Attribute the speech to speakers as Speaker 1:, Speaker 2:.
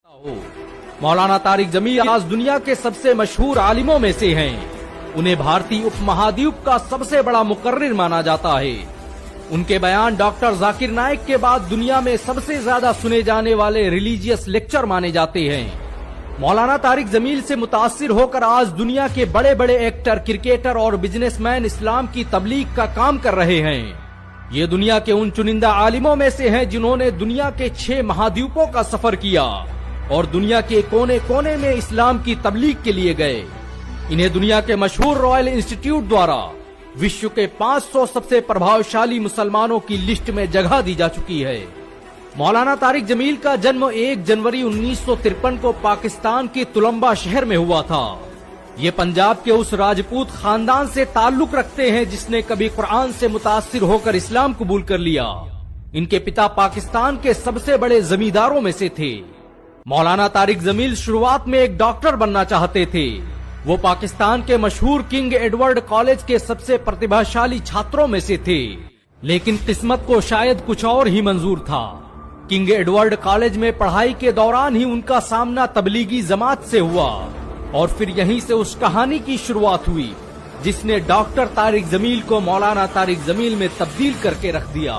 Speaker 1: मौलाना तारिक जमील आज दुनिया के सबसे मशहूर आलिमों में से हैं। उन्हें भारतीय उपमहाद्वीप का सबसे बड़ा मुकर्रिर माना जाता है। उनके बयान डॉक्टर जाकिर नाइक के बाद दुनिया में सबसे ज्यादा सुने जाने वाले रिलीजियस लेक्चर माने जाते हैं। मौलाना तारिक जमील से मुतासिर होकर आज दुनिया के बड़े बड़े एक्टर, क्रिकेटर और बिजनेसमैन इस्लाम की तबलीग का काम कर रहे हैं। ये दुनिया के उन चुनिंदा आलिमों में से हैं जिन्होंने दुनिया के 6 महाद्वीपों का सफर किया और दुनिया के कोने कोने में इस्लाम की तबलीग के लिए गए। इन्हें दुनिया के मशहूर रॉयल इंस्टीट्यूट द्वारा विश्व के 500 सबसे प्रभावशाली मुसलमानों की लिस्ट में जगह दी जा चुकी है। मौलाना तारिक जमील का जन्म 1 जनवरी 1953 को पाकिस्तान के तुलंबा शहर में हुआ था। ये पंजाब के उस राजपूत खानदान से ताल्लुक रखते हैं जिसने कभी कुरान से मुतासिर होकर इस्लाम कबूल कर लिया। इनके पिता पाकिस्तान के सबसे बड़े जमींदारों में से थे। मौलाना तारिक जमील शुरुआत में एक डॉक्टर बनना चाहते थे। वो पाकिस्तान के मशहूर किंग एडवर्ड कॉलेज के सबसे प्रतिभाशाली छात्रों में से थे, लेकिन किस्मत को शायद कुछ और ही मंजूर था। किंग एडवर्ड कॉलेज में पढ़ाई के दौरान ही उनका सामना तबलीगी जमात से हुआ और फिर यहीं से उस कहानी की शुरुआत हुई जिसने डॉक्टर तारिक जमील को मौलाना तारिक जमील में तब्दील करके रख दिया।